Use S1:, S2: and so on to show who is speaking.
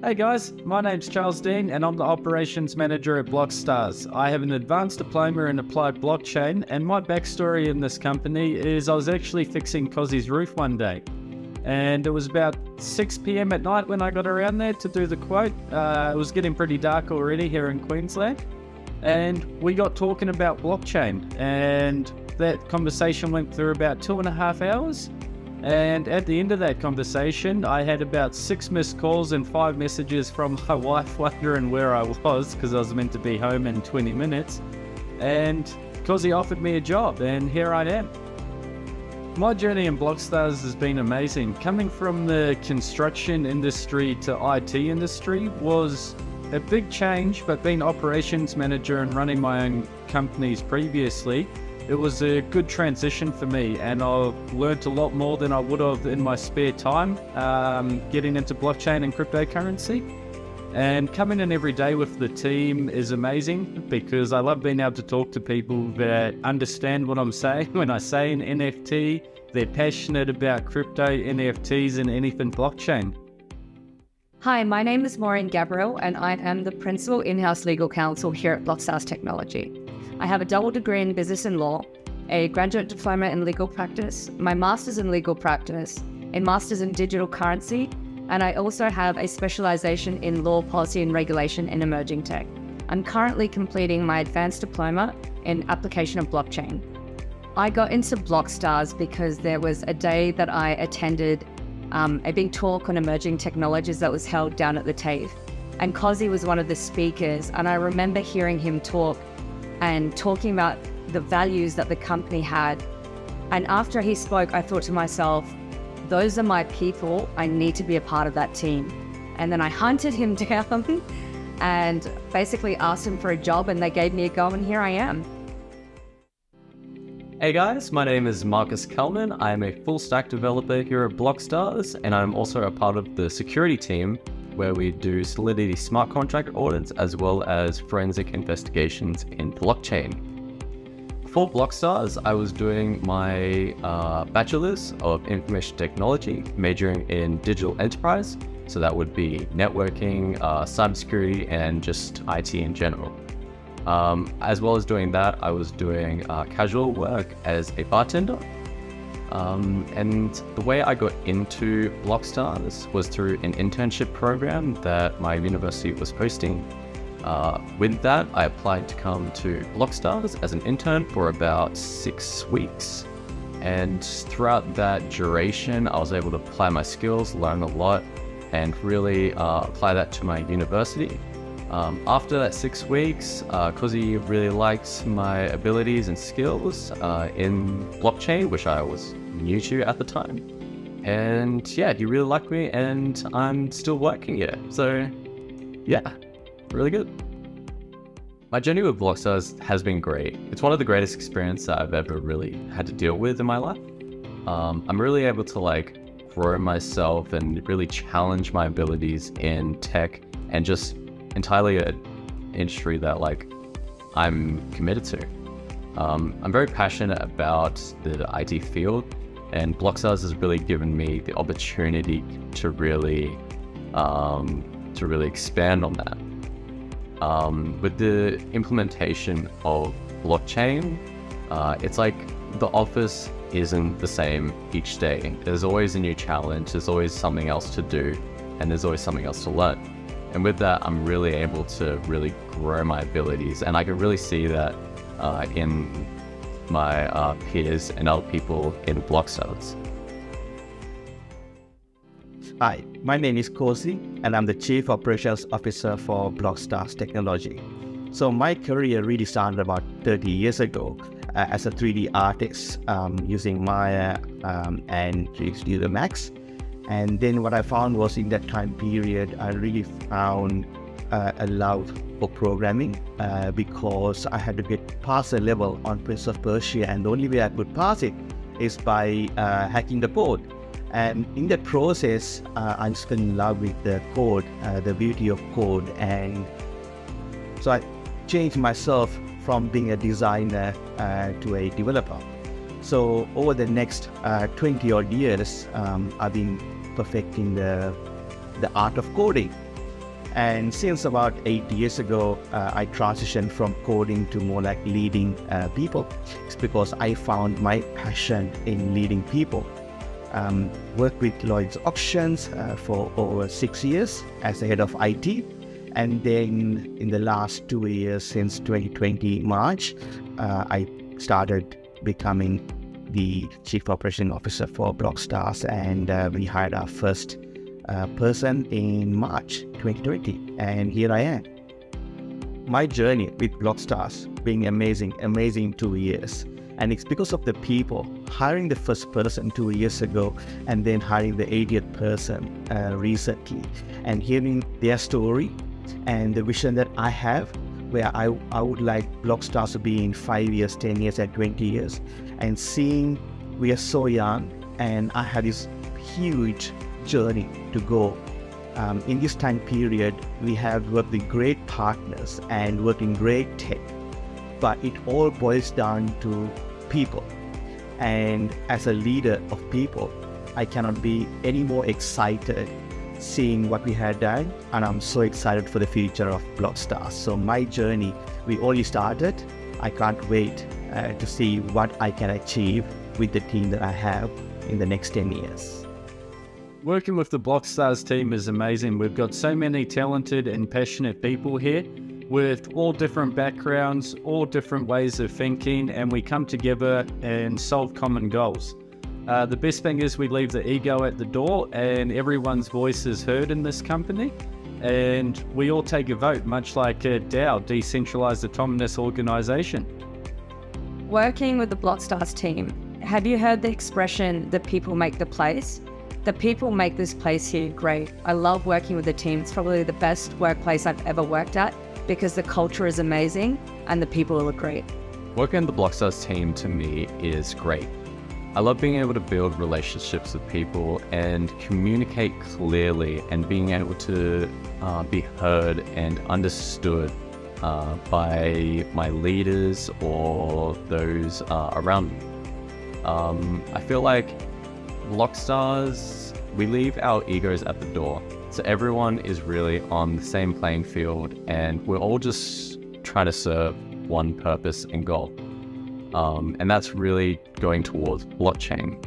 S1: Hey guys, my name's Charles Dean and I'm the Operations Manager at Blockstars. I have an advanced diploma in applied blockchain, and my backstory in this company is I was actually fixing Kosy's roof one day. And it was about 6 p.m. at night when I got around there to do the quote. It was getting pretty dark already here in Queensland. And we got talking about blockchain, and that conversation went through about 2.5 hours. And at the end of that conversation, I had about 6 missed calls and 5 messages from my wife wondering where I was, because I was meant to be home in 20 minutes. And Kosy offered me a job, and here I am. My journey in Blockstars has been amazing. Coming from the construction industry to IT industry was a big change, but being operations manager and running my own companies previously, it was a good transition for me, and I've learned a lot more than I would have in my spare time getting into blockchain and cryptocurrency. And coming in every day with the team is amazing, because I love being able to talk to people that understand what I'm saying. When I say an NFT, they're passionate about crypto, NFTs, and anything blockchain.
S2: Hi, my name is Maureen and I am the Principal In-House Legal Counsel here at Blockstars Technology. I have a double degree in Business and Law, a graduate diploma in Legal Practice, my Master's in Legal Practice, a Master's in Digital Currency, and I also have a specialization in Law, Policy and Regulation in Emerging Tech. I'm currently completing my Advanced Diploma in Application of Blockchain. I got into Blockstars because there was a day that I attended a big talk on emerging technologies that was held down at the TAFE. And Kosy was one of the speakers, and I remember hearing him talk and talking about the values that the company had. And after he spoke, I thought to myself, those are my people, I need to be a part of that team. And then I hunted him down and basically asked him for a job, and they gave me a go, and here I am.
S3: Hey guys, my name is Marcus Kelman. I am a full stack developer here at Blockstars, and I'm also a part of the security team where we do Solidity smart contract audits as well as forensic investigations in blockchain. For Blockstars, I was doing my Bachelor's of Information Technology, majoring in Digital Enterprise. So that would be networking, cybersecurity, and just IT in general. As well as doing that, I was doing casual work as a bartender. And the way I got into Blockstars was through an internship program that my university was hosting. With that, I applied to come to Blockstars as an intern for about 6 weeks. And throughout that duration, I was able to apply my skills, learn a lot, and really apply that to my university. After that 6 weeks, Kosy really liked my abilities and skills in blockchain, which I was new to at the time. And yeah, he really liked me, and I'm still working here. So yeah, really good. My journey with Blockstars has been great. It's one of the greatest experiences I've ever really had to deal with in my life. I'm really able to grow myself and really challenge my abilities in tech, and just entirely an industry that I'm committed to. I'm very passionate about the IT field, and Blockstars has really given me the opportunity to really expand on that. With the implementation of blockchain, it's like the office isn't the same each day. There's always a new challenge, there's always something else to do, and there's always something else to learn. And with that, I'm really able to really grow my abilities, and I can really see that in my peers and other people in Blockstars.
S4: Hi, my name is Kosy, and I'm the Chief Operations Officer for Blockstars Technology. So my career really started about 30 years ago as a 3D artist using Maya and 3D Max. And then what I found was, in that time period, I really found a love for programming because I had to get past a level on Prince of Persia, and the only way I could pass it is by hacking the code. And in that process, I just fell in love with the code, the beauty of code. And so I changed myself from being a designer to a developer. So over the next 20 odd years, I've been perfecting the art of coding. And since about 8 years ago, I transitioned from coding to more like leading people. It's because I found my passion in leading people. Worked with Lloyd's Auctions for over 6 years as the head of IT. And then in the last 2 years, since 2020 March, I started becoming the Chief Operating Officer for Blockstars, and we hired our first person in March 2020, and here I am. My journey with Blockstars being amazing 2 years, and it's because of the people. Hiring the first person 2 years ago, and then hiring the 80th person recently, and hearing their story and the vision that I have, where I would like Blockstars to be in 5 years, 10 years, and 20 years, and seeing we are so young, and I have this huge journey to go. In this time period, we have worked with great partners and worked in great tech, but it all boils down to people. And as a leader of people, I cannot be any more excited seeing what we had done, and I'm so excited for the future of Blockstars. So my journey, we only started. I can't wait to see what I can achieve with the team that I have in the next 10 years.
S1: Working with the Blockstars team is amazing. We've got so many talented and passionate people here with all different backgrounds, all different ways of thinking, and we come together and solve common goals. The best thing is we leave the ego at the door and everyone's voice is heard in this company, and we all take a vote, much like a DAO, Decentralized Autonomous Organization.
S2: Working with the Blockstars team, have you heard the expression, the people make the place? The people make this place here great. I love working with the team. It's probably the best workplace I've ever worked at because the culture is amazing and the people are great.
S3: Working in the Blockstars team to me is great. I love being able to build relationships with people and communicate clearly, and being able to be heard and understood by my leaders or those around me. I feel like Blockstars, we leave our egos at the door. So everyone is really on the same playing field, and we're all just trying to serve one purpose and goal. And that's really going towards blockchain.